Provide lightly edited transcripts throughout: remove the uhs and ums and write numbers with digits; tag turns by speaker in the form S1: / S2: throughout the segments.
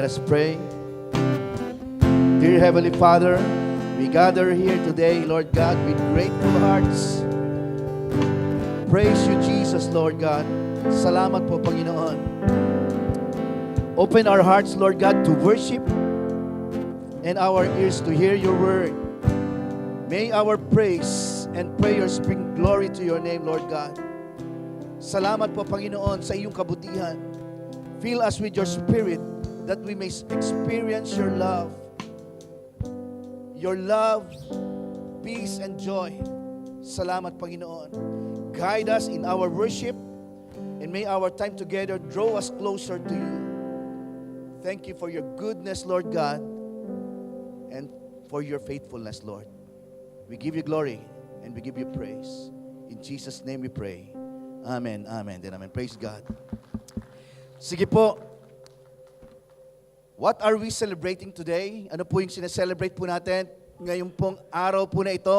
S1: Let us pray. Dear Heavenly Father, we gather here today, Lord God, with grateful hearts. Praise you, Jesus, Lord God. Salamat po, Panginoon. Open our hearts, Lord God, to worship and our ears to hear your word. May our praise and prayers bring glory to your name, Lord God. Salamat po, Panginoon, sa iyong kabutihan. Fill us with your spirit that we may experience your love, peace, and joy. Salamat, Panginoon. Guide us in our worship, and may our time together draw us closer to you. Thank you for your goodness, Lord God, and for your faithfulness, Lord. We give you glory, and we give you praise. In Jesus' name we pray. Amen, amen, then amen. Praise God. Sige po. What are we celebrating today? Ano po yung sineselebrate po natin ngayong pong araw po na ito?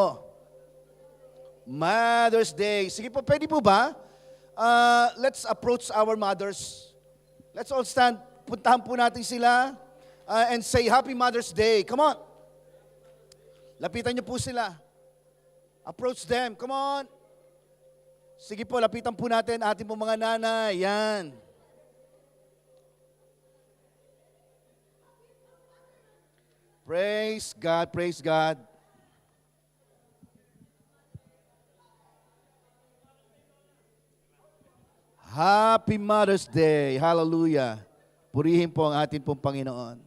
S1: Mother's Day. Sige po, pwede po ba? Let's approach our mothers. Let's all stand. Puntahan po natin sila and say Happy Mother's Day. Come on. Lapitan niyo po sila. Approach them. Come on. Sige po, lapitan po natin ating po mga nanay. Yan. Praise God, praise God. Happy Mother's Day. Hallelujah. Purihin po ang ating pong Panginoon.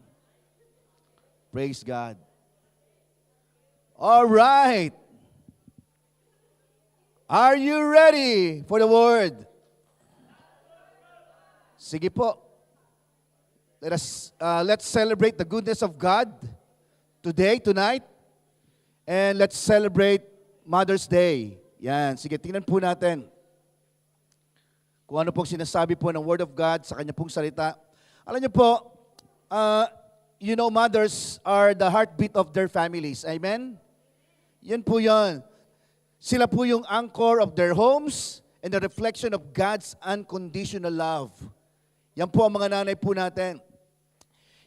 S1: Praise God. All right. Are you ready for the word? Sige po. Let's celebrate the goodness of God today, tonight. And let's celebrate Mother's Day. Yan. Sige, tingnan po natin kung ano pong sinasabi po ng Word of God sa kanya pong salita. Alam niyo po, mothers are the heartbeat of their families. Amen? Yan po yan. Sila po yung anchor of their homes and the reflection of God's unconditional love. Yan po ang mga nanay po natin.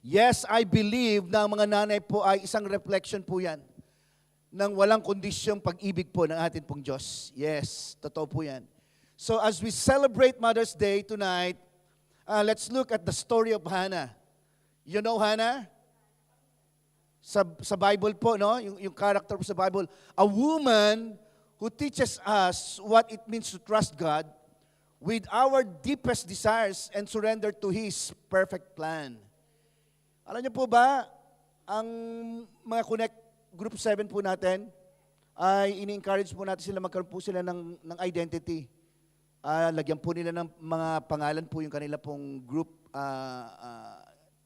S1: Yes, I believe na ang mga nanay po ay isang reflection po yan ng walang kondisyong pag-ibig po ng atin pong Diyos. Yes, totoo po yan. So as we celebrate Mother's Day tonight, let's look at the story of Hannah. You know Hannah? Sa Bible po, no? Yung character po sa Bible. A woman who teaches us what it means to trust God with our deepest desires and surrender to His perfect plan. Alam niyo po ba, ang mga Connect Group 7 po natin, ay ini-encourage po natin sila, magkaroon po sila ng identity. Lagyan po nila ng mga pangalan po yung kanila pong group,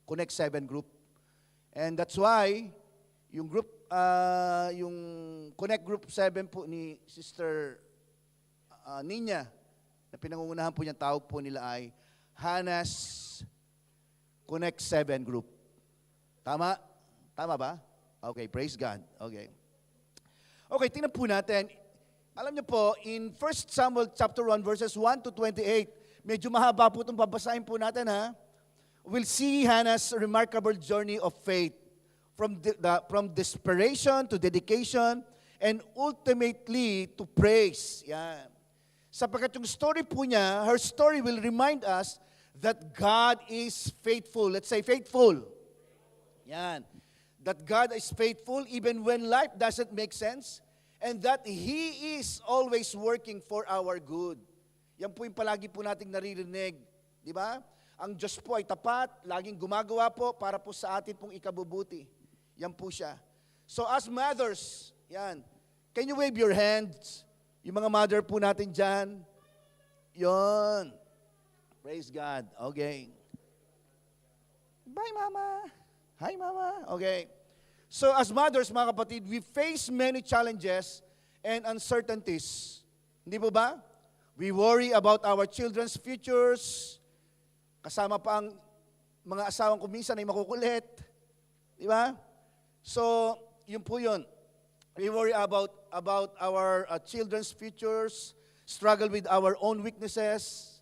S1: Connect 7 group. And that's why, yung Connect Group 7 po ni Sister Nina, na pinangungunahan po niyang tawag po nila ay Hannah's Connect 7 Group. Tama? Tama ba? Okay, praise God. Okay. Okay, tingnan po natin. Alam niyo po, in 1 Samuel chapter 1 verses 1 to 28, medyo mahaba po itong babasahin po natin ha. We'll see Hannah's remarkable journey of faith from desperation to dedication and ultimately to praise. Yan. Sapagkat yung story po niya, her story will remind us that God is faithful. Let's say faithful. Yan. That God is faithful even when life doesn't make sense and that He is always working for our good. Yan po yung palagi po nating naririnig. Di ba? Ang Diyos po ay tapat, laging gumagawa po para po sa atin pong ikabubuti. Yan po siya. So as mothers, yan, can you wave your hands? Yung mga mother po natin dyan. Yon. Praise God. Okay. Bye, Mama. Hi, Mama. Okay. So as mothers, mga kapatid, we face many challenges and uncertainties. Hindi po ba? We worry about our children's futures. Kasama pa ang mga asawang kuminsan ay makukulit. Di ba? So, yun po yun. We worry about our children's futures, struggle with our own weaknesses,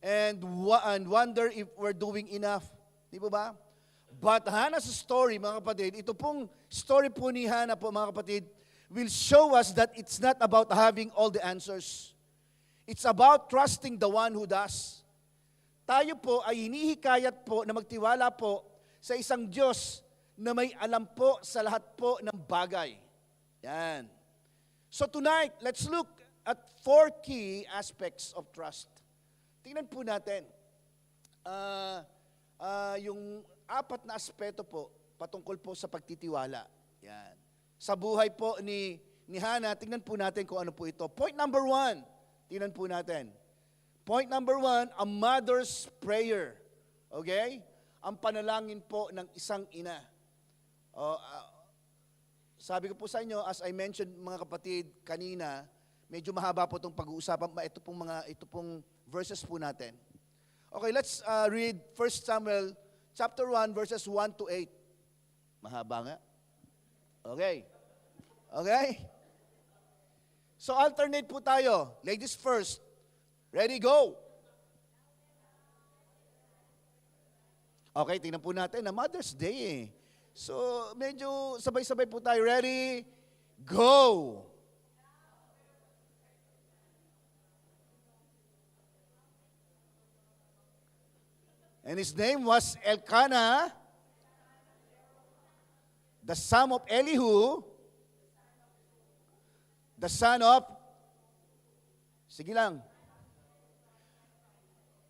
S1: and wonder if we're doing enough. Di ba? But Hannah's story, mga kapatid, ito pong story po ni Hannah po, mga kapatid, will show us that it's not about having all the answers. It's about trusting the one who does. Tayo po ay hinihikayat po na magtiwala po sa isang Diyos na may alam po sa lahat po ng bagay. Yan. So tonight, let's look at 4 key aspects of trust. Tingnan po natin. Yung 4 na aspeto po patungkol po sa pagtitiwala. Yan. Sa buhay po ni Hannah, tingnan po natin kung ano po ito. Point number 1, tingnan po natin. Point number 1, a mother's prayer. Okay? Ang panalangin po ng isang ina. Sabi ko po sa inyo, as I mentioned mga kapatid kanina, medyo mahaba po itong pag-uusapan. Ito pong verses po natin. Okay, let's read 1 Samuel chapter 1, verses 1 to 8. Mahaba nga. Okay. Okay? So alternate po tayo. Ladies first. Ready, go! Okay, tingnan po natin na Mother's Day eh. So, medyo sabay-sabay po tayo. Ready, go! And his name was Elkanah, the son of Elihu, the son of, sige lang,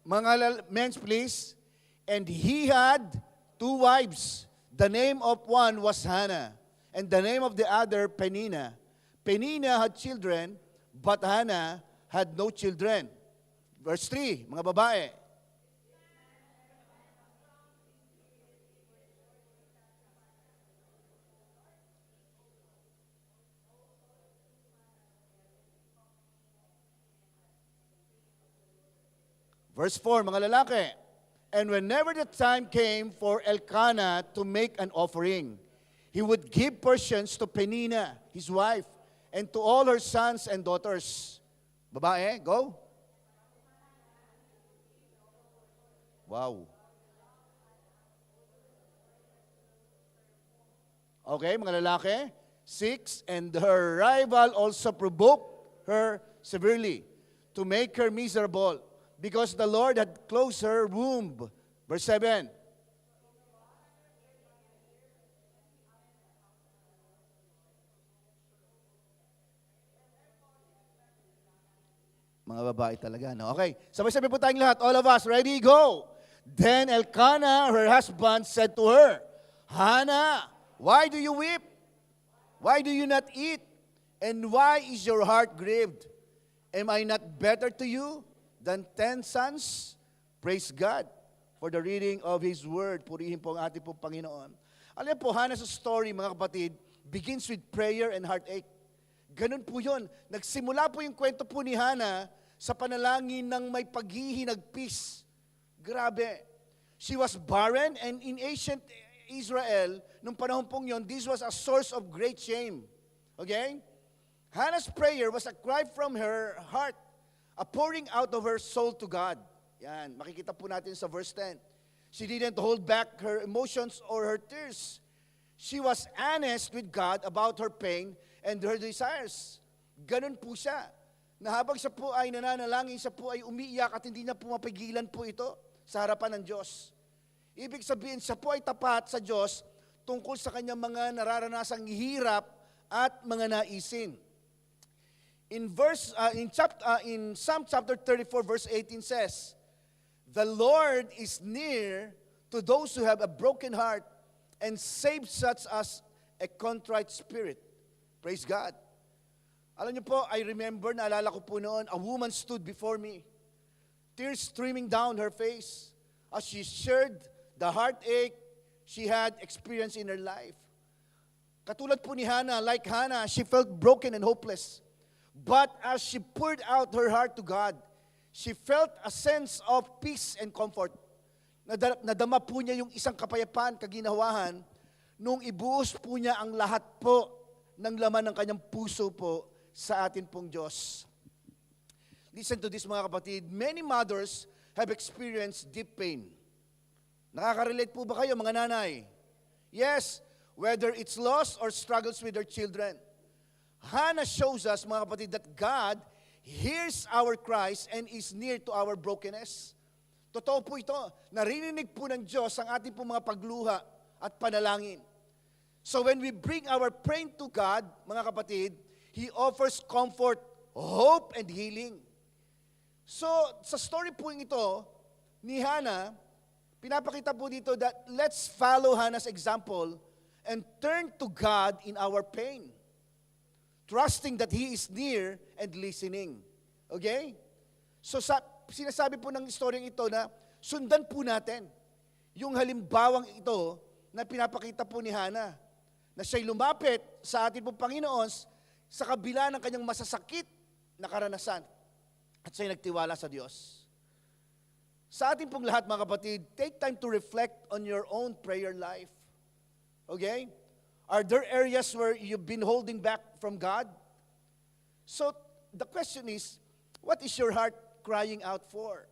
S1: mga men please, and he had 2 wives. The name of one was Hannah, and the name of the other Peninnah. Peninnah had children, but Hannah had no children. Verse 3, mga babae. Verse 4, mga lalaki. And whenever the time came for Elkanah to make an offering, he would give portions to Peninnah, his wife, and to all her sons and daughters. Babae, go. Wow. Okay, mga lalaki. 6, and her rival also provoked her severely to make her miserable, because the Lord had closed her womb. Verse 7. Mga babae talaga, no? Okay, sabay-sabay po tayong lahat. All of us, ready, go! Then Elkanah, her husband, said to her, Hannah, why do you weep? Why do you not eat? And why is your heart grieved? Am I not better to you than 10 sons? Praise God for the reading of His Word. Purihin po ang ating pong Panginoon. Alam po, Hannah's story, mga kapatid, begins with prayer and heartache. Ganun po yun. Nagsimula po yung kwento po ni Hannah sa panalangin ng may paghihinagpis. Grabe. She was barren, and in ancient Israel, nung panahon pong yun, this was a source of great shame. Okay? Hannah's prayer was a cry from her heart, a pouring out of her soul to God. Yan, makikita po natin sa verse 10. She didn't hold back her emotions or her tears. She was honest with God about her pain and her desires. Ganun po siya. Na habang siya po ay nananalangin, siya po ay umiiyak at hindi niya po mapigilan po ito sa harapan ng Diyos. Ibig sabihin, siya po ay tapat sa Diyos tungkol sa kanyang mga nararanasang hirap at mga naisin. In Psalm chapter 34, verse 18 says, the Lord is near to those who have a broken heart and saves such as a contrite spirit. Praise God. Alam niyo po, I remember, naalala ko po noon, a woman stood before me, tears streaming down her face as she shared the heartache she had experienced in her life. Katulad po ni Hannah, like Hannah, she felt broken and hopeless. But as she poured out her heart to God, she felt a sense of peace and comfort. Nadama po niya yung isang kapayapaan, kaginawahan, nung ibuhos po niya ang lahat po ng laman ng kanyang puso po sa atin pong Diyos. Listen to this, mga kapatid. Many mothers have experienced deep pain. Nakaka-relate po ba kayo, mga nanay? Yes, whether it's loss or struggles with their children. Hannah shows us, mga kapatid, that God hears our cries and is near to our brokenness. Totoo po ito. Naririnig po ng Diyos ang ating po mga pagluha at panalangin. So when we bring our pain to God, mga kapatid, He offers comfort, hope, and healing. So, sa story po ito ni Hannah, pinapakita po dito that let's follow Hannah's example and turn to God in our pain, trusting that He is near and listening. Okay? So, sinasabi po ng storyeng ito na sundan po natin yung halimbawang ito na pinapakita po ni Hannah, na siya'y lumapit sa ating pong Panginoon sa kabila ng kanyang masasakit na karanasan at siya'y nagtiwala sa Diyos. Sa ating pong lahat, mga kapatid, take time to reflect on your own prayer life. Okay? Are there areas where you've been holding back from God? So, the question is, what is your heart crying out for?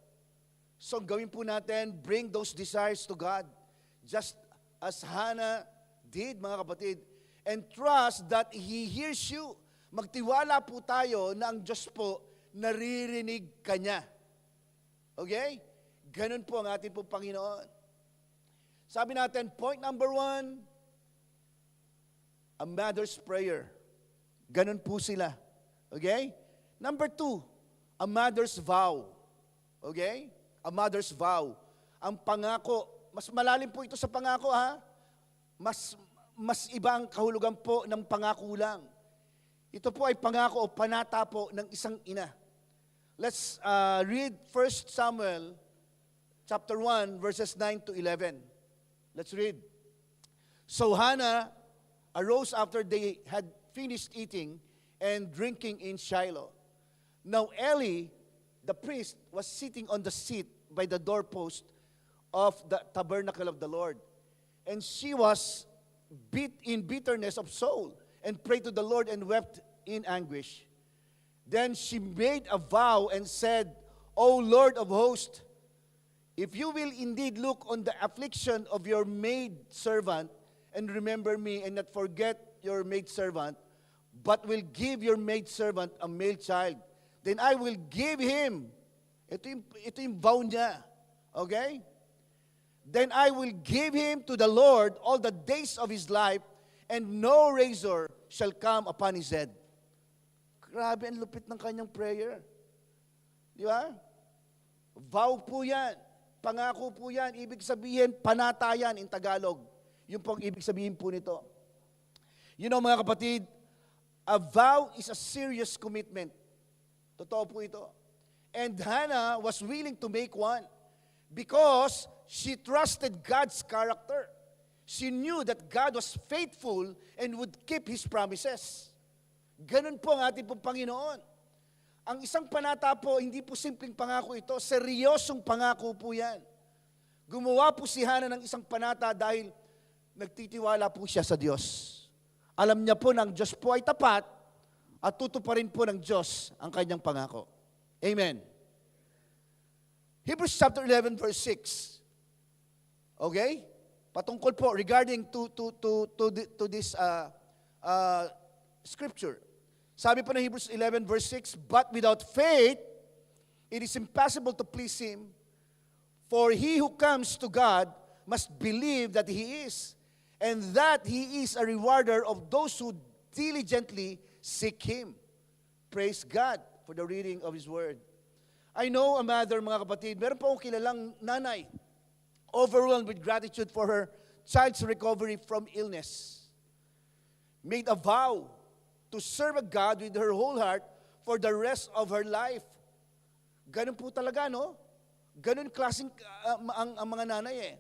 S1: So, gawin po natin, bring those desires to God. Just as Hannah did, mga kapatid, and trust that He hears you. Magtiwala po tayo na ang Diyos po naririnig ka niya. Okay? Ganun po ang ating po Panginoon. Sabi natin, point number 1, a mother's prayer. Ganun po sila. Okay? Number 2, a mother's vow. Okay? A mother's vow. Ang pangako, mas malalim po ito sa pangako, ha? Mas iba ang kahulugan po ng pangako lang. Ito po ay pangako o panata po ng isang ina. Let's read 1 Samuel chapter 1, verses 9 to 11. Let's read. So Hannah arose after they had finished eating and drinking in Shiloh. Now Eli, the priest, was sitting on the seat by the doorpost of the tabernacle of the Lord. And she was in bitterness of soul and prayed to the Lord and wept in anguish. Then she made a vow and said, O Lord of hosts, if you will indeed look on the affliction of your maidservant and remember me and not forget your maidservant, but will give your maidservant a male child, then I will give him. Ito yung vow niya. Okay? Then I will give him to the Lord all the days of his life, and no razor shall come upon his head. Grabe, ang lupit ng kanyang prayer. Di ba? Vow po yan. Pangako po yan. Ibig sabihin, panatayan in Tagalog. Yun po ang ibig sabihin po nito. You know, mga kapatid, a vow is a serious commitment. Totoo po ito. And Hannah was willing to make one because she trusted God's character. She knew that God was faithful and would keep His promises. Ganun po ang ating pong Panginoon. Ang isang panata po, hindi po simpleng pangako ito, seryosong pangako po yan. Gumawa po si Hannah ng isang panata dahil nagtitiwala po siya sa Diyos. Alam niya po na ang Diyos po ay tapat at tutuparin po ng Diyos ang kanyang pangako. Amen. Hebrews chapter 11 verse 6. Okay? Patungkol po regarding to this scripture. Sabi po ng Hebrews 11 verse 6, but without faith, it is impossible to please Him. For he who comes to God must believe that He is, and that He is a rewarder of those who diligently seek Him. Praise God for the reading of His Word. I know a mother, mga kapatid, meron po akong kilalang nanay, overwhelmed with gratitude for her child's recovery from illness. Made a vow to serve a God with her whole heart for the rest of her life. Ganun po talaga, no? Ganun klaseng ang mga nanay eh.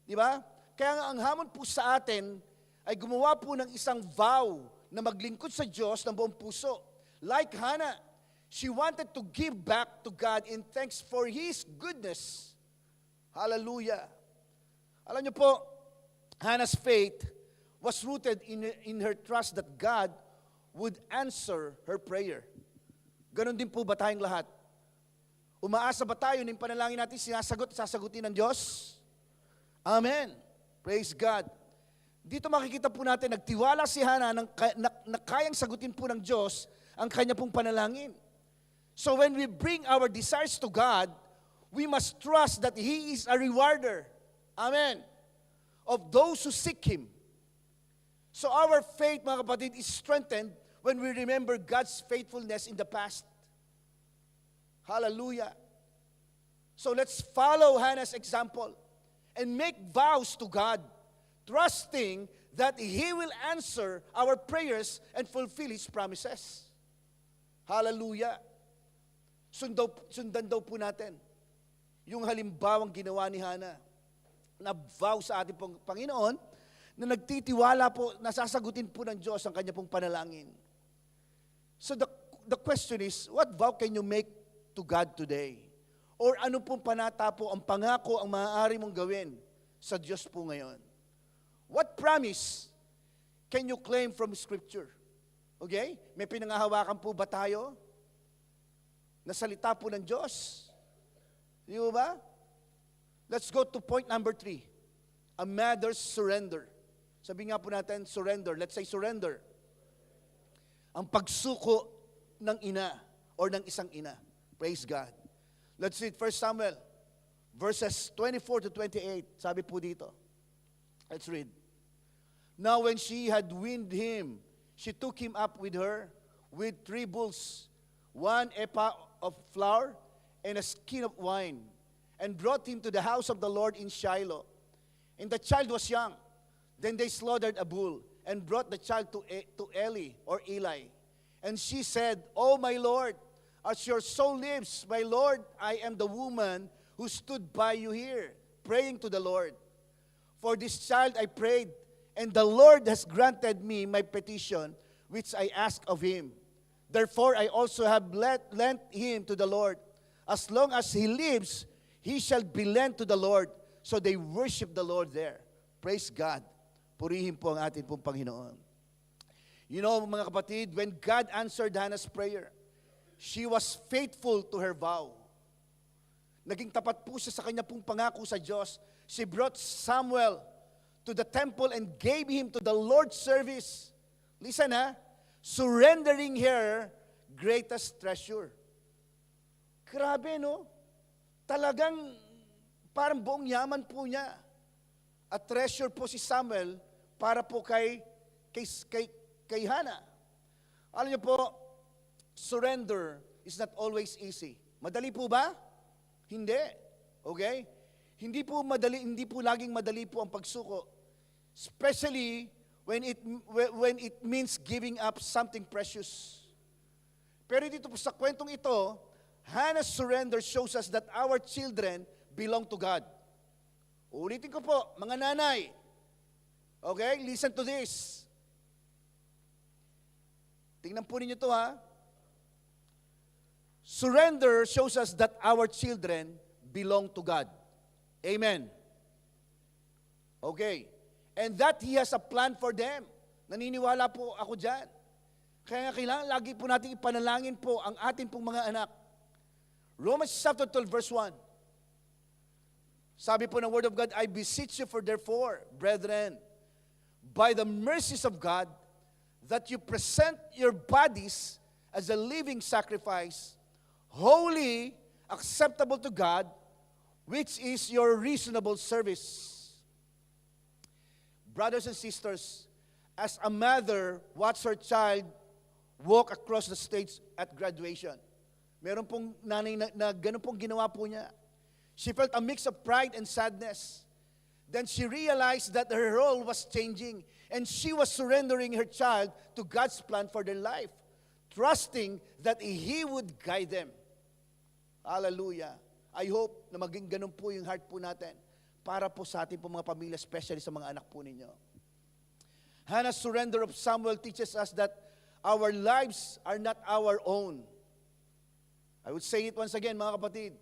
S1: Di ba? Kaya nga ang hamon po sa atin ay gumawa po ng isang vow na maglingkod sa Diyos ng buong puso. Like Hannah, she wanted to give back to God in thanks for His goodness. Hallelujah. Alam niyo po, Hannah's faith was rooted in her trust that God would answer her prayer. Ganon din po ba tayong lahat? Umaasa ba tayo na yung panalangin natin sasagutin ng Diyos? Amen. Praise God. Dito makikita po natin, nagtiwala si Hannah na kayang sagutin po ng Diyos ang kanya pong panalangin. So when we bring our desires to God, we must trust that He is a rewarder. Amen. Of those who seek Him. So our faith, mga kapatid, is strengthened when we remember God's faithfulness in the past. Hallelujah. So let's follow Hannah's example and make vows to God, trusting that He will answer our prayers and fulfill His promises. Hallelujah. Sundan daw po natin yung halimbawang ginawa ni Hannah na vow sa ating pong Panginoon na nagtitiwala po, nasasagutin po ng Diyos ang kanya pong panalangin. So the question is, what vow can you make to God today? Or ano pong panata po ang pangako ang maaari mong gawin sa Diyos po ngayon? What promise can you claim from Scripture? Okay? May pinangahawakan po ba tayo na salita po ng Diyos? Di ba? Let's go to point number 3. A mother's surrender. Sabi nga po natin, surrender. Let's say surrender. Ang pagsuko ng ina or ng isang ina. Praise God. Let's read 1 Samuel, verses 24 to 28. Sabi po dito. Let's read. Now when she had weaned him, she took him up with her with 3 bulls, 1 ephah of flour, and a skin of wine, and brought him to the house of the Lord in Shiloh. And the child was young. Then they slaughtered a bull, and brought the child to Eli, or Eli. And she said, "Oh my Lord, as your soul lives, my Lord, I am the woman who stood by you here, praying to the Lord. For this child I prayed, and the Lord has granted me my petition, which I asked of him. Therefore I also have lent him to the Lord. As long as he lives, he shall be lent to the Lord." So they worship the Lord there. Praise God. Purihin po ang atin pong Panginoon. You know, mga kapatid, when God answered Hannah's prayer, she was faithful to her vow. Naging tapat po siya sa kanya pong pangako sa Diyos. She brought Samuel to the temple and gave him to the Lord's service. Listen surrendering her greatest treasure. Grabe, no? Talagang parang buong yaman po niya. At treasure po si Samuel para po kay Hannah. Alam niyo po, surrender is not always easy. Madali po ba? Hindi. Okay? Hindi po laging madali po ang pagsuko. Especially when it means giving up something precious. Pero dito po sa kwentong ito, Hannah's surrender shows us that our children belong to God. Ulitin ko po, mga nanay. Okay? Listen to this. Tingnan po ninyo to Surrender shows us that our children belong to God. Amen. Okay. And that He has a plan for them. Naniniwala po ako dyan. Kaya kailangan lagi po natin ipanalangin po ang ating pong mga anak. Romans chapter 12 verse 1. Sabi po ng Word of God, I beseech you for therefore, brethren, by the mercies of God, that you present your bodies as a living sacrifice, holy, acceptable to God, which is your reasonable service. Brothers and sisters, as a mother watch her child walk across the stage at graduation, meron pong nanay na ganun pong ginawa po niya. She felt a mix of pride and sadness. Then she realized that her role was changing and she was surrendering her child to God's plan for their life, trusting that He would guide them. Hallelujah. I hope na maging ganun po yung heart po natin para po sa ating po mga pamilya, especially sa mga anak po ninyo. Hannah's surrender of Samuel teaches us that our lives are not our own. I would say it once again, mga kapatid.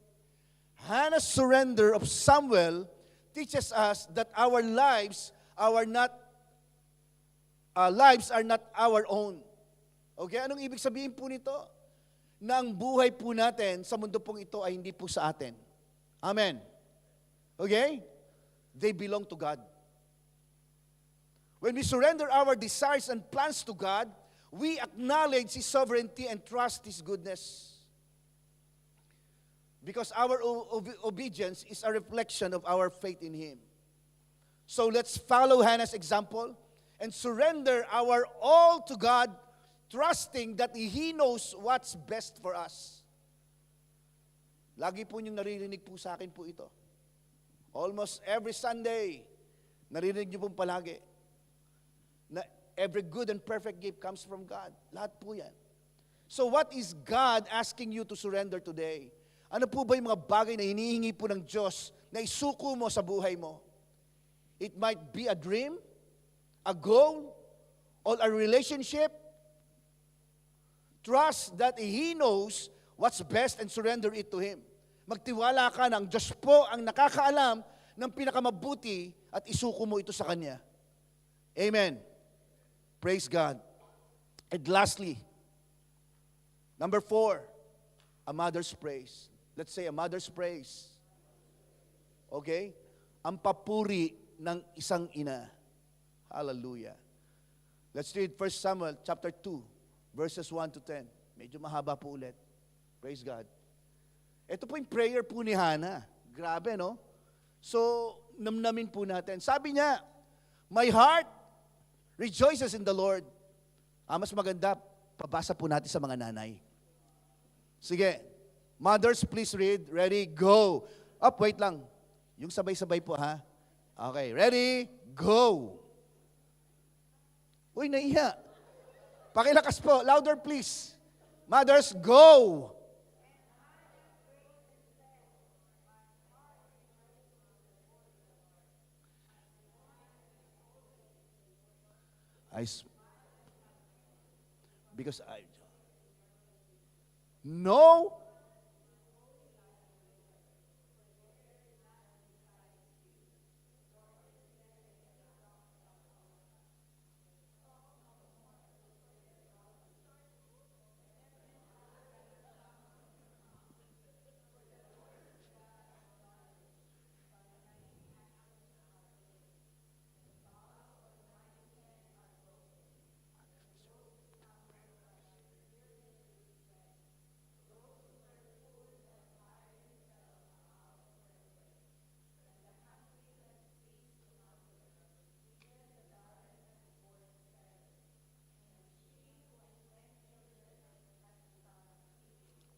S1: Hannah's surrender of Samuel teaches us that our lives are not our own. Okay, anong ibig sabihin po nito? Na ang buhay po natin sa mundo pong ito ay hindi po sa atin. Amen. Okay? they belong to God. When we surrender our desires and plans to God, we acknowledge His sovereignty and trust His goodness. Because our obedience is a reflection of our faith in Him. So let's follow Hannah's example and surrender our all to God, trusting that He knows what's best for us. Lagi po niyong naririnig po sa akin po ito. Almost every Sunday, naririnig niyo pong palagi na every good and perfect gift comes from God. Lahat po yan. So what is God asking you to surrender today? Ano po ba yung mga bagay na hinihingi po ng Diyos na isuko mo sa buhay mo? It might be a dream, a goal, or a relationship. Trust that He knows what's best and surrender it to Him. Magtiwala ka na ang Diyos po ang nakakaalam ng pinakamabuti at isuko mo ito sa Kanya. Amen. Praise God. And lastly, number 4, a mother's praise. Let's say a mother's praise. Okay? Ang papuri ng isang ina. Hallelujah. Let's read 1 Samuel chapter 2, verses 1 to 10. Medyo mahaba po ulit. Praise God. Ito po yung prayer po ni Hannah. Grabe, no? So, namnamin po natin. Sabi niya, my heart rejoices in the Lord. Mas maganda, pabasa po natin sa mga nanay. Sige. Mothers, please read. Ready, go. Up, wait lang. Yung sabay-sabay po, ha? Okay, ready, go. Uy, naiya. Pakilakas po. Louder, please. Mothers, go. Because I no.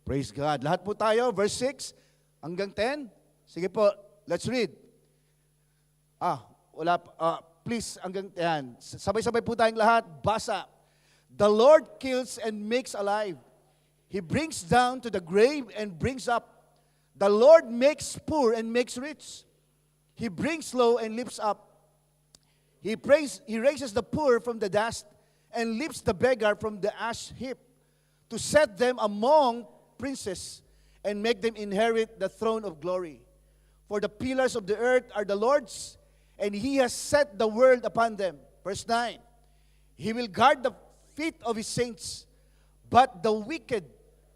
S1: Praise God. Lahat po tayo, verse 6 hanggang 10. Sige po, let's read. Please, hanggang 10. Sabay-sabay po tayong lahat. Basa. The Lord kills and makes alive. He brings down to the grave and brings up. The Lord makes poor and makes rich. He brings low and lifts up. He raises the poor from the dust and lifts the beggar from the ash heap to set them among princes and make them inherit the throne of glory. For the pillars of the earth are the Lord's, and He has set the world upon them. Verse 9, He will guard the feet of His saints, but the wicked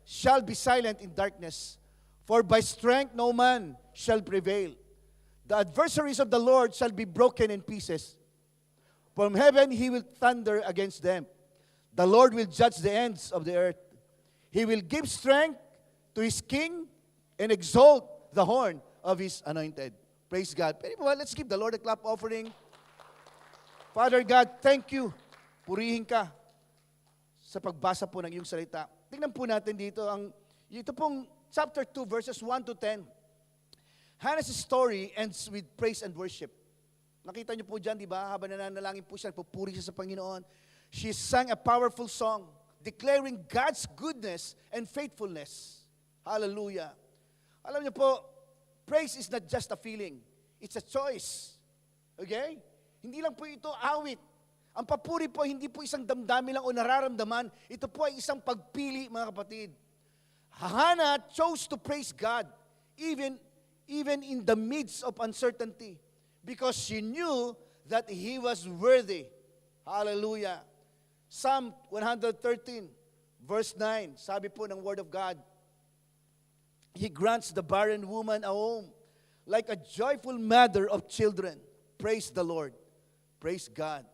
S1: shall be silent in darkness, for by strength no man shall prevail. The adversaries of the Lord shall be broken in pieces. From heaven He will thunder against them. The Lord will judge the ends of the earth. He will give strength to His king and exalt the horn of His anointed. Praise God. Pero let's give the Lord a clap offering. Father God, thank you. Purihin ka sa pagbasa po ng iyong salita. Tingnan po natin dito, ito pong chapter 2, verses 1 to 10. Hannah's story ends with praise and worship. Nakita niyo po dyan, di ba? Habang nananalangin po siya, pupuri siya sa Panginoon. She sang a powerful song, declaring God's goodness and faithfulness. Hallelujah. Alam niyo po, praise is not just a feeling. It's a choice. Okay? Hindi lang po ito awit. Ang papuri po, hindi po isang damdamin lang o nararamdaman. Ito po ay isang pagpili, mga kapatid. Hannah chose to praise God even in the midst of uncertainty because she knew that He was worthy. Hallelujah. Psalm 113, verse 9, sabi po ng Word of God, He grants the barren woman a home, like a joyful mother of children. Praise the Lord. Praise God.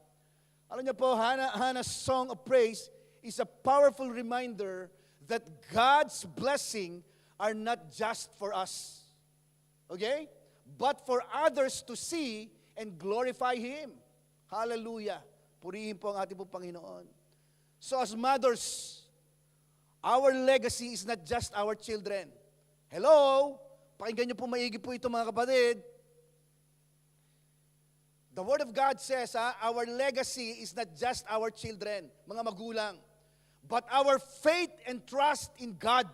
S1: Alam niyo po, Hannah's song of praise is a powerful reminder that God's blessing are not just for us. Okay? But for others to see and glorify Him. Hallelujah. Purihin po ang ating pong Panginoon. So as mothers, our legacy is not just our children. Hello? Pakinggan niyo po maigi po ito mga kapatid. The Word of God says, our legacy is not just our children, mga magulang, but our faith and trust in God.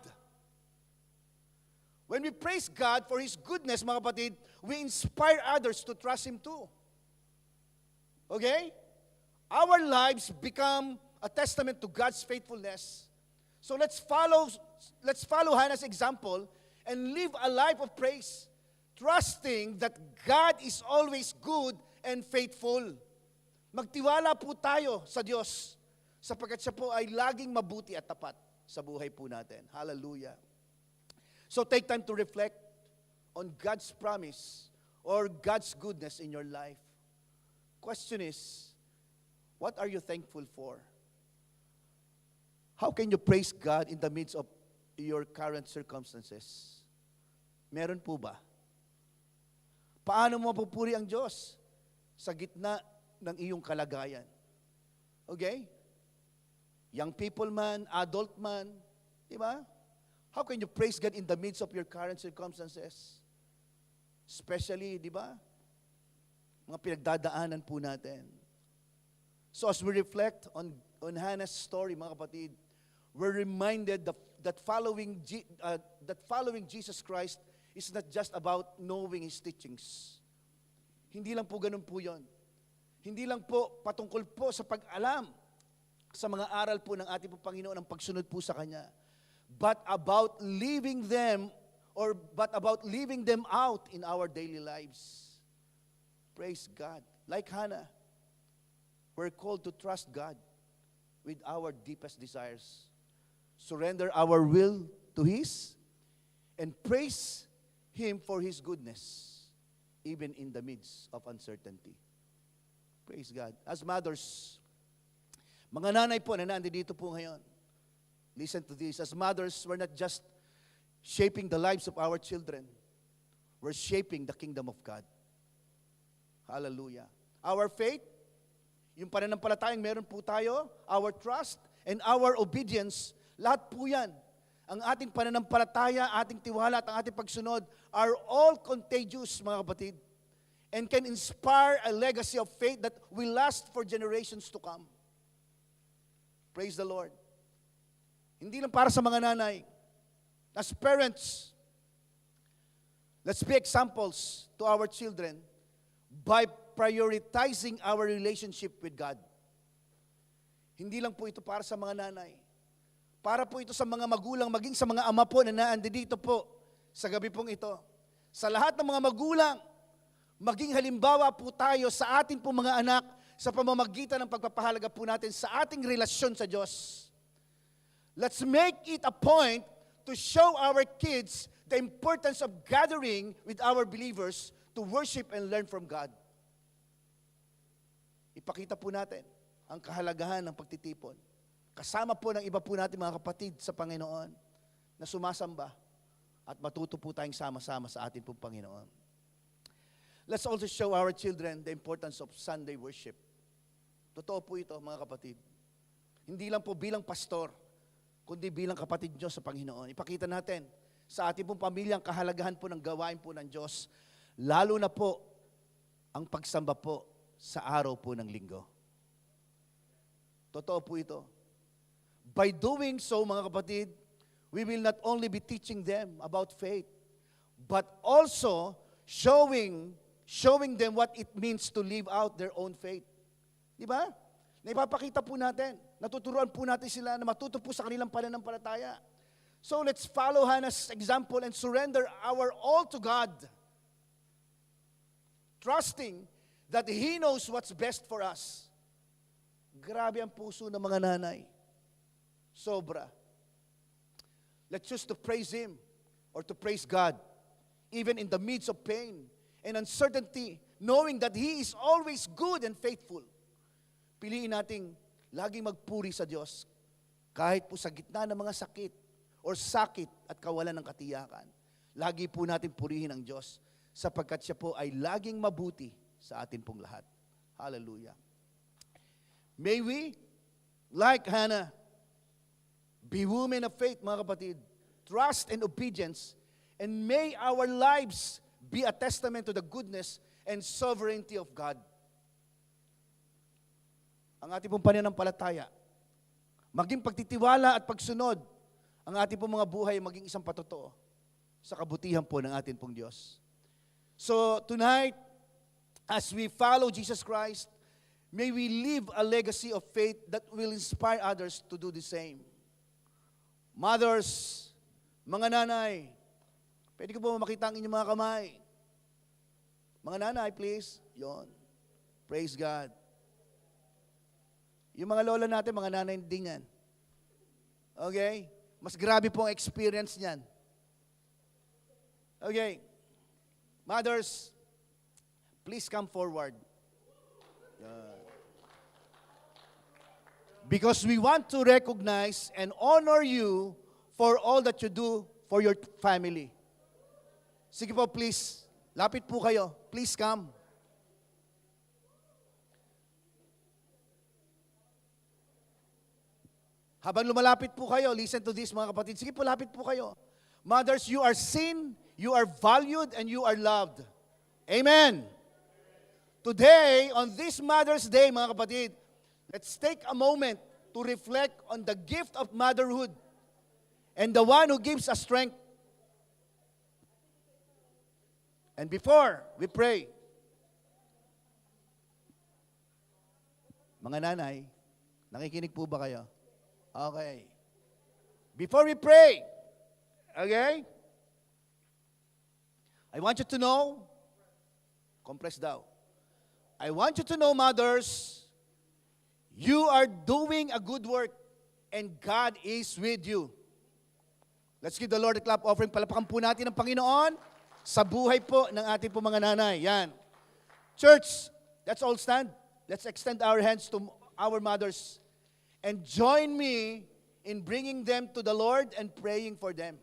S1: When we praise God for His goodness, mga kapatid, we inspire others to trust Him too. Okay? Our lives become a testament to God's faithfulness. So let's follow Hannah's example and live a life of praise, trusting that God is always good and faithful. Magtiwala po tayo sa Diyos sapagkat siya po ay laging mabuti at tapat sa buhay po natin. Hallelujah. So take time to reflect on God's promise or God's goodness in your life. Question is, what are you thankful for? How can you praise God in the midst of your current circumstances? Meron po ba? Paano mo mapupuri ang Diyos sa gitna ng iyong kalagayan? Okay? Young people man, adult man, di ba? How can you praise God in the midst of your current circumstances? Especially, di ba? Mga pinagdadaanan po natin. So as we reflect on Hannah's story, mga kapatid, we're reminded that following Jesus Christ is not just about knowing His teachings. Hindi lang po ganun po yun. Hindi lang po patungkol po sa pag-alam sa mga aral po ng ating po Panginoon ang pagsunod po sa Kanya. But about living them out in our daily lives. Praise God. Like Hannah, we're called to trust God with our deepest desires. Surrender our will to His and praise Him for His goodness, even in the midst of uncertainty. Praise God. As mothers, mga nanay po na nandito po ngayon, listen to this. As mothers, we're not just shaping the lives of our children. We're shaping the kingdom of God. Hallelujah. Our faith, yung pananampalatayang meron po tayo, our trust, and our obedience, lahat po yan. Ang ating pananampalataya, ating tiwala, at ang ating pagsunod are all contagious, mga kapatid, and can inspire a legacy of faith that will last for generations to come. Praise the Lord. Hindi lang para sa mga nanay. As parents, let's be examples to our children by prioritizing our relationship with God. Hindi lang po ito para sa mga nanay. Para po ito sa mga magulang, maging sa mga ama po na naandito po sa gabi pong ito. Sa lahat ng mga magulang, maging halimbawa po tayo sa ating po mga anak sa pamamagitan ng pagpapahalaga po natin sa ating relasyon sa Diyos. Let's make it a point to show our kids the importance of gathering with our believers to worship and learn from God. Ipakita po natin ang kahalagahan ng pagtitipon. Kasama po ng iba po natin mga kapatid sa Panginoon na sumasamba at matuto po tayong sama-sama sa atin pong Panginoon. Let's also show our children the importance of Sunday worship. Totoo po ito mga kapatid. Hindi lang po bilang pastor, kundi bilang kapatid Diyos sa Panginoon. Ipakita natin sa ating pong pamilyang kahalagahan po ng gawain po ng Diyos, lalo na po ang pagsamba po sa araw po ng linggo. Totoo po ito. By doing so, mga kapatid, we will not only be teaching them about faith, but also showing them what it means to live out their own faith. Di ba? Naipapakita po natin, natuturuan po natin sila na matuto po sa kanilang pananampalataya. So let's follow Hannah's example and surrender our all to God, trusting that He knows what's best for us. Grabe ang puso ng mga nanay. Sobra. Let's choose to praise Him or to praise God even in the midst of pain and uncertainty, knowing that He is always good and faithful. Piliin nating laging magpuri sa Diyos, kahit po sa gitna ng mga sakit or sakit at kawalan ng katiyakan. Lagi po natin purihin ang Diyos, sapagkat siya po ay laging mabuti sa atin pong lahat. Hallelujah. May we, like Hannah, be women of faith, mga kapatid, trust and obedience, and may our lives be a testament to the goodness and sovereignty of God. Ang ating pong pananampalataya, maging pagtitiwala at pagsunod, ang ating pong mga buhay maging isang patotoo sa kabutihan po ng ating pong Diyos. So tonight, as we follow Jesus Christ, may we leave a legacy of faith that will inspire others to do the same. Mothers, mga nanay, pwede ko po makita ang inyong mga kamay. Mga nanay, please. Yon. Praise God. Yung mga lola natin, mga nanay din yan. Okay? Mas grabe po ang experience niyan. Okay. Mothers, please come forward. Because we want to recognize and honor you for all that you do for your family. Sige po, please. Lapit po kayo. Please come. Habang lumalapit po kayo, listen to this mga kapatid. Sige po, lapit po kayo. Mothers, you are seen, you are valued, and you are loved. Amen. Today, on this Mother's Day, mga kapatid, let's take a moment to reflect on the gift of motherhood and the one who gives us strength. And before we pray, mga nanay, nakikinig po ba kayo? Okay. Before we pray, okay? I want you to know, compress daw. I want you to know, mothers, you are doing a good work and God is with you. Let's give the Lord a clap offering. Palapakan po natin ang Panginoon sa buhay po ng ating po mga nanay. Yan. Church, let's all stand. Let's extend our hands to our mothers and join me in bringing them to the Lord and praying for them.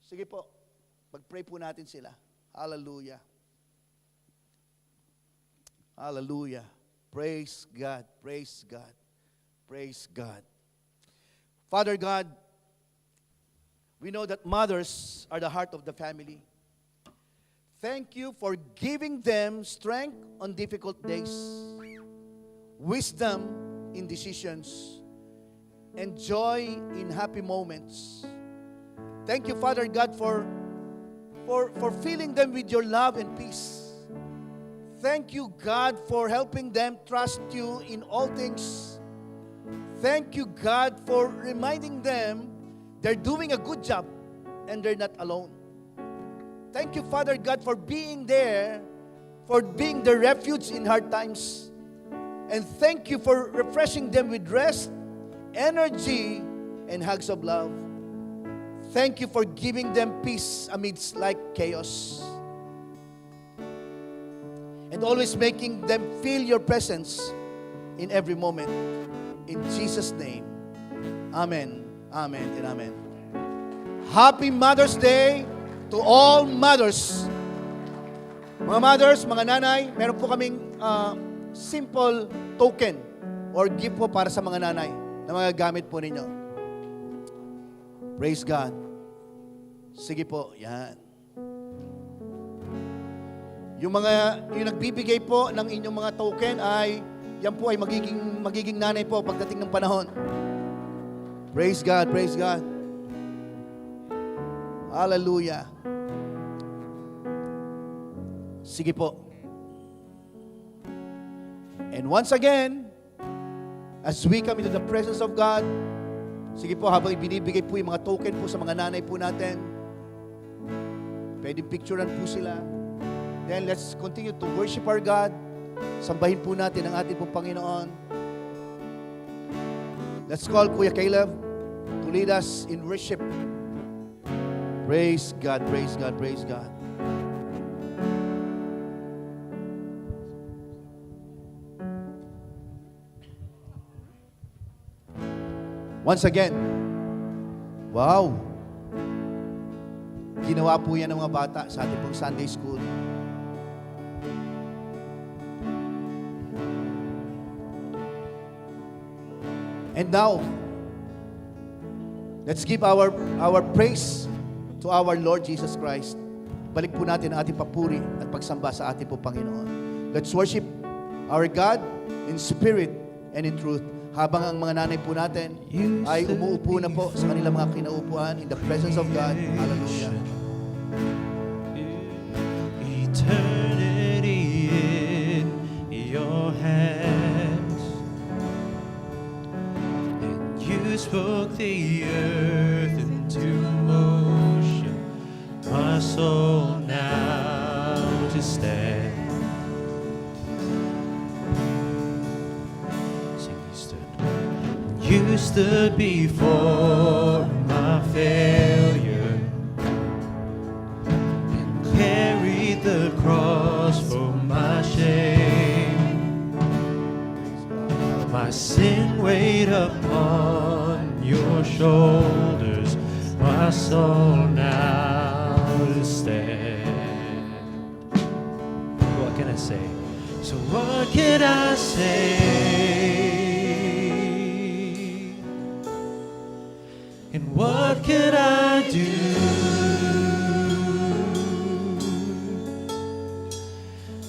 S1: Sige po, mag-pray po natin sila. Hallelujah. Hallelujah. Praise God. Praise God. Praise God. Father God, we know that mothers are the heart of the family. Thank you for giving them strength on difficult days, wisdom in decisions, and joy in happy moments. Thank you, Father God, for filling them with your love and peace. Thank you, God, for helping them trust you in all things. Thank you, God, for reminding them they're doing a good job and they're not alone. Thank you, Father God, for being there, for being the refuge in hard times. And thank you for refreshing them with rest, energy, and hugs of love. Thank you for giving them peace amidst like chaos. And always making them feel your presence in every moment. In Jesus' name, amen, amen, and amen. Happy Mother's Day to all mothers. Mga mothers, mga nanay, meron po kaming simple token or gift po para sa mga nanay na magagamit po ninyo. Praise God. Sige po, yan. Yung nagbibigay po ng inyong mga token ay, yan po ay magiging nanay po pagdating ng panahon. Praise God, praise God. Hallelujah. Sige po. And once again, as we come into the presence of God, sige po, habang ibinibigay po yung mga token po sa mga nanay po natin, pwedeng picturean po sila. Then let's continue to worship our God. Sambahin po natin ang ating pong Panginoon. Let's call Kuya Caleb to lead us in worship. Praise God, praise God, praise God. Once again, wow! Ginawa po yan ng mga bata sa ating pong Sunday School. And now, let's give our praise to our Lord Jesus Christ. Balik po natin ang ating papuri at pagsamba sa ating po Panginoon. Let's worship our God in spirit and in truth. Habang ang mga nanay po natin ay umuupo na po sa kanilang mga kinaupuan in the presence of God. Hallelujah.
S2: Eternity in your hands, and you spoke the earth into motion, my soul now to stand. You stood before my failure and carried the cross for my shame. My sin weighed upon your shoulders, my soul now to stand. What can I say? So what can I say? And what could I do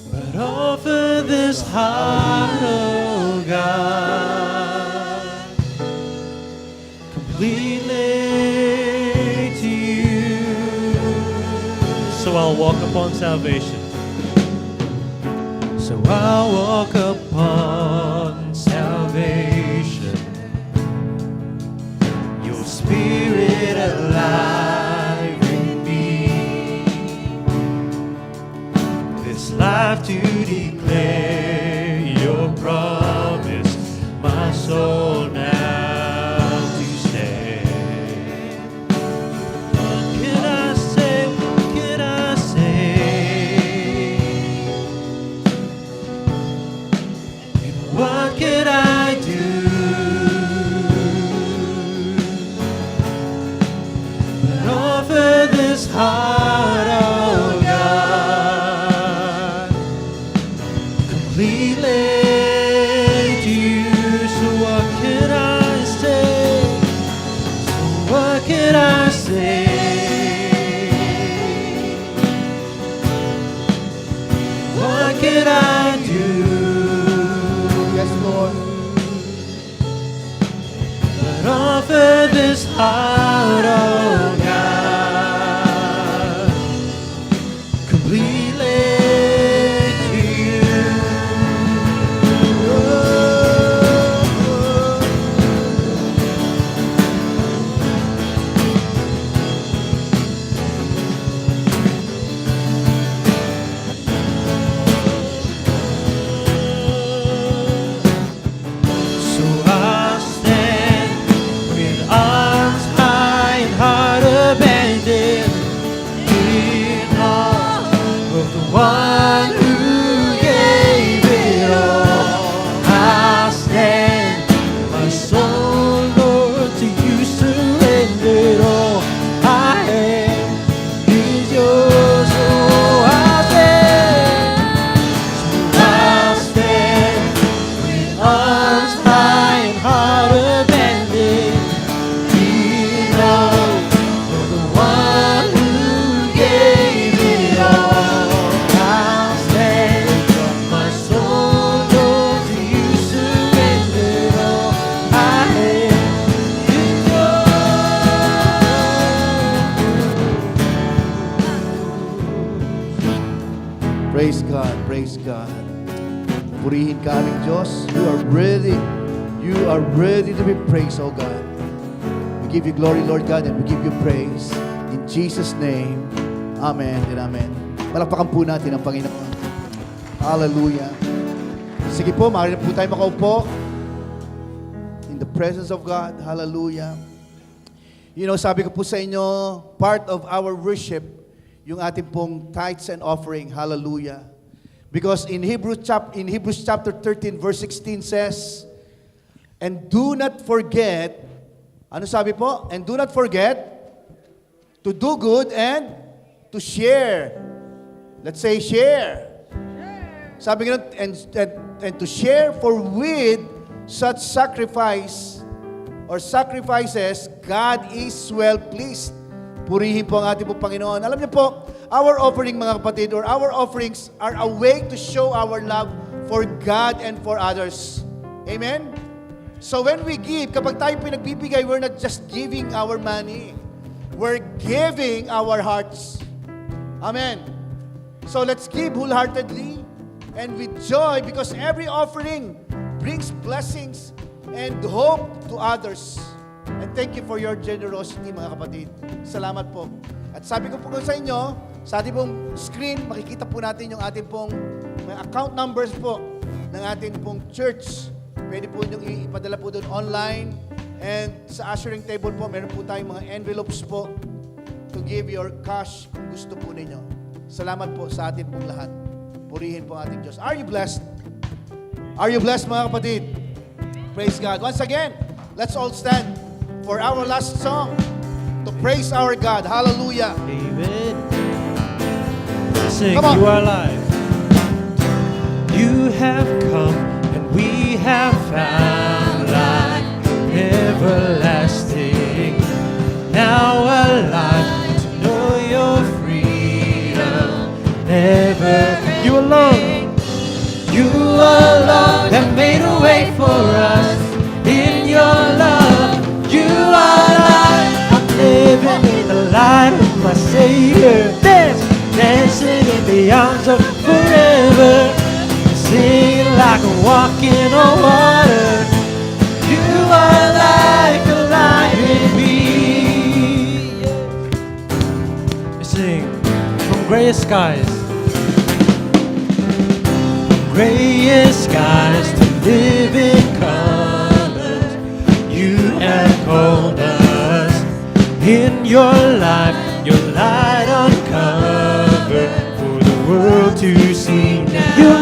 S2: but offer this heart, oh God, completely to you? So I'll walk upon salvation. So I'll walk upon salvation. Spirit alive in me, this life to declare your promise, my soul now to stand. What can I say? What can I say? And what can I do? Offer this heart, oh God, completely to you. So what can I say? So what can I say? What can I do?
S1: Yes, Lord.
S2: But offer this heart, oh one who gave it all. I stand, my soul, Lord, to you surrendered all. I am is yours, oh, I stand with arms high and heart abandoned. In all for the one who gave it all.
S1: Praise God, praise God. Purihin ka aming Diyos. You are ready. You are ready to be praised, oh God. We give you glory, Lord God, and we give you praise. In Jesus' name, amen and amen. Palakpakan po natin ang Panginoon. Hallelujah. Sige po, maaari na po tayo makaupo. In the presence of God. Hallelujah. You know, sabi ko po sa inyo, part of our worship, yung ating pong tithes and offering. Hallelujah. Because in Hebrews chapter 13, verse 16 says, and do not forget Ano sabi po? And do not forget to do good and to share. Let's say share. Sabi nga, and to share, for with such sacrifices, God is well pleased. Purihin po ang ating po Panginoon. Alam niyo po, our offering mga kapatid, or our offerings are a way to show our love for God and for others. Amen? So when we give, kapag tayo po nagbibigay, we're not just giving our money. We're giving our hearts. Amen. So let's give wholeheartedly and with joy, because every offering brings blessings and hope to others. And thank you for your generosity, mga kapatid. Salamat po. At sabi ko po sa inyo, sa ating pong screen, makikita po natin yung ating pong mga account numbers po ng ating pong church. Pwede po niyong ipadala po doon online. And sa ushering table po, meron po tayong mga envelopes po to give your cash kung gusto po ninyo. Salamat po sa atin pong lahat. Purihin po ang ating Diyos. Are you blessed? Are you blessed, mga kapatid? Praise God. Once again, let's all stand for our last song to praise our God. Hallelujah.
S2: David, sing,
S1: Come on.
S2: you are alive. You have come and we have found life everlasting. Now alive to know your freedom. Never, you alone. You alone have made a way for us in your love. You are alive. I'm living in the light of my Savior. Dancing in the arms of forever. Singing like I'm walking on water. You are like alive in me. We sing from grayest skies. Grayest skies to living colors. You have called us in your life, your light uncovered for the world to see. You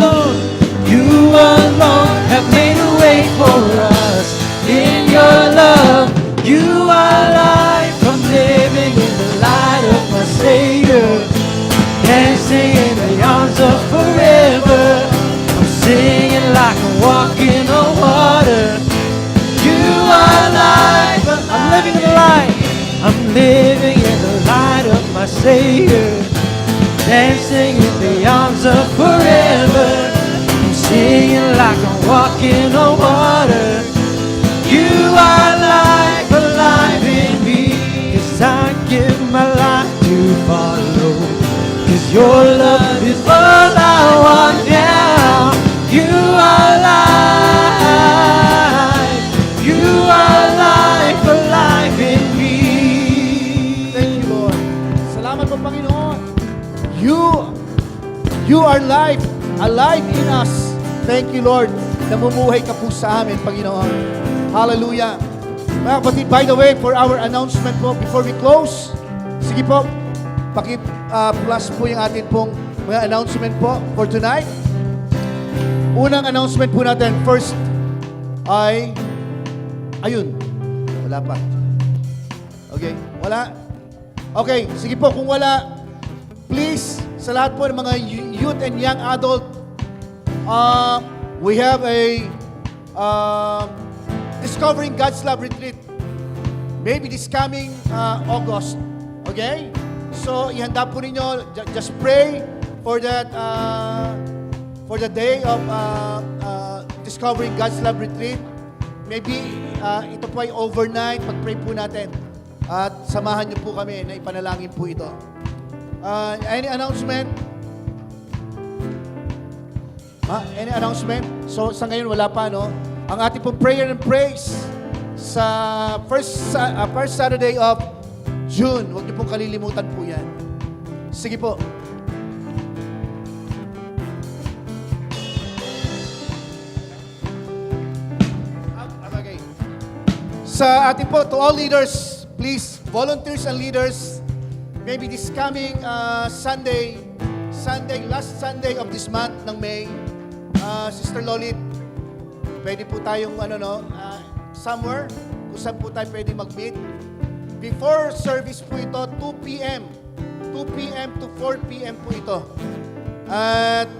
S2: alone have made a way for us in your love. You are life, I'm living in the light of my Savior, dancing in the arms of forever. Singing like I'm walking on water. You are life, I'm living in the light. I'm living in the light of my Savior, dancing in the arms of forever. I'm singing like I'm walking on water. You are life, alive in me. 'Cause I give my life to follow. 'Cause your love is all I want now. You are life. You are life, alive in me.
S1: Thank you, Lord. Salamat po, Panginoon. You are life, alive in us. Thank you, Lord. Namumuhay ka po sa amin, Panginoon. Hallelujah. Mga kapatid, by the way, for our announcement po, before we close, sige po, paki-plus po yung atin pong mga announcement po for tonight. Unang announcement po natin, first ay, ayun, wala pa. Okay, wala? Okay, sige po, kung wala, please, sa lahat po ng mga youth and young adult, we have a Discovering God's Love Retreat. Maybe this coming August. Okay? So, ihanda po ninyo, just pray for that, for the day of Discovering God's Love Retreat. Maybe ito po ay overnight, pag-pray po natin. At samahan niyo po kami na ipanalangin po ito. Any announcement? Any announcement? So sa ngayon wala pa, no? Ang ating pong prayer and praise sa first Saturday of June. Huwag niyo pong kalilimutan po yan. Sige po. Okay. Sa ating po, to all leaders, please, volunteers and leaders, maybe this coming Sunday, last Sunday of this month ng May, Sister Lolit, pwede po tayong somewhere kung saan po tayo pwede mag-meet. Before service po ito, 2 p.m. 2 p.m. to 4 p.m. po ito. At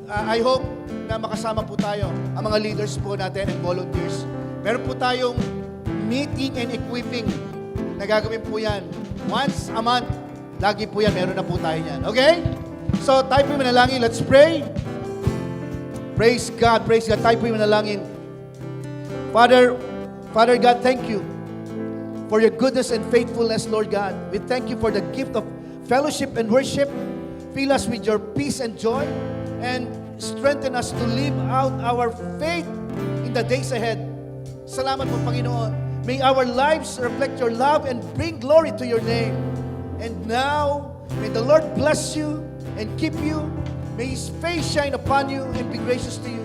S1: I hope na makasama po tayo, ang mga leaders po natin and volunteers. Meron po tayong meeting and equipping na gagawin po yan. Once a month, lagi po yan, meron na po tayo yan. Okay? So, tayo po yung manalangin. Let's pray. Praise God, praise God. Tayo po yung manalangin. Father God, thank you for your goodness and faithfulness, Lord God. We thank you for the gift of fellowship and worship. Fill us with your peace and joy and strengthen us to live out our faith in the days ahead. Salamat po, Panginoon. May our lives reflect your love and bring glory to your name. And now, may the Lord bless you and keep you. May His face shine upon you and be gracious to you.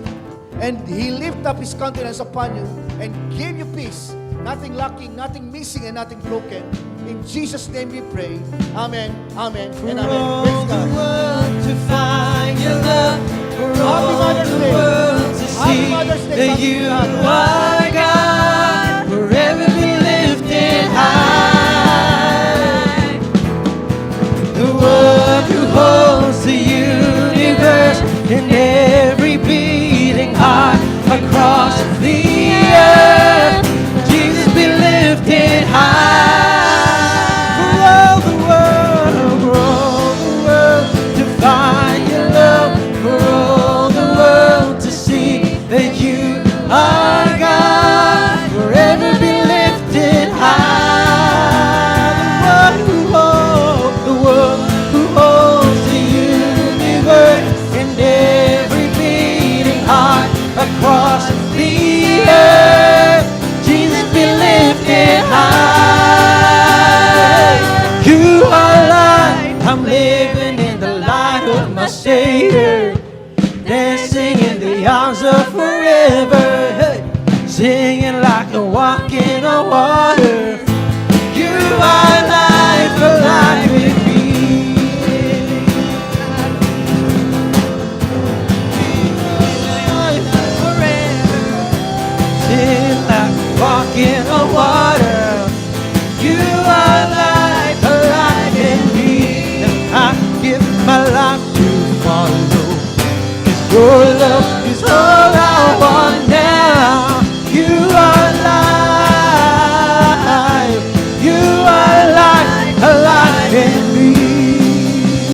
S1: And He lift up His countenance upon you and give you peace. Nothing lacking, nothing missing, and nothing broken. In Jesus' name we pray. Amen, amen, and amen. Praise God.
S2: World to find your love, for all
S1: Mother's
S2: the
S1: Day.
S2: world to
S1: Happy
S2: see
S1: Mother's Day,
S2: that
S1: Happy
S2: you
S1: Mother's Day.
S2: are God, forever be lifted high. The one who holds the universe and every beating heart across the earth. Jesus be lifted high. For all the world to find your love, for all the world to see that you are God, forever be lifted high. The one who holds the universe and every beating heart across the earth. Jesus be lifted high. You are light. I'm living in the light of my Savior, dancing in the arms of forever, hey, singing like a walking on water. You are life, alive with me. Singing like walking on water. You are life, alive in me. And I give my life to follow. 'Cause your love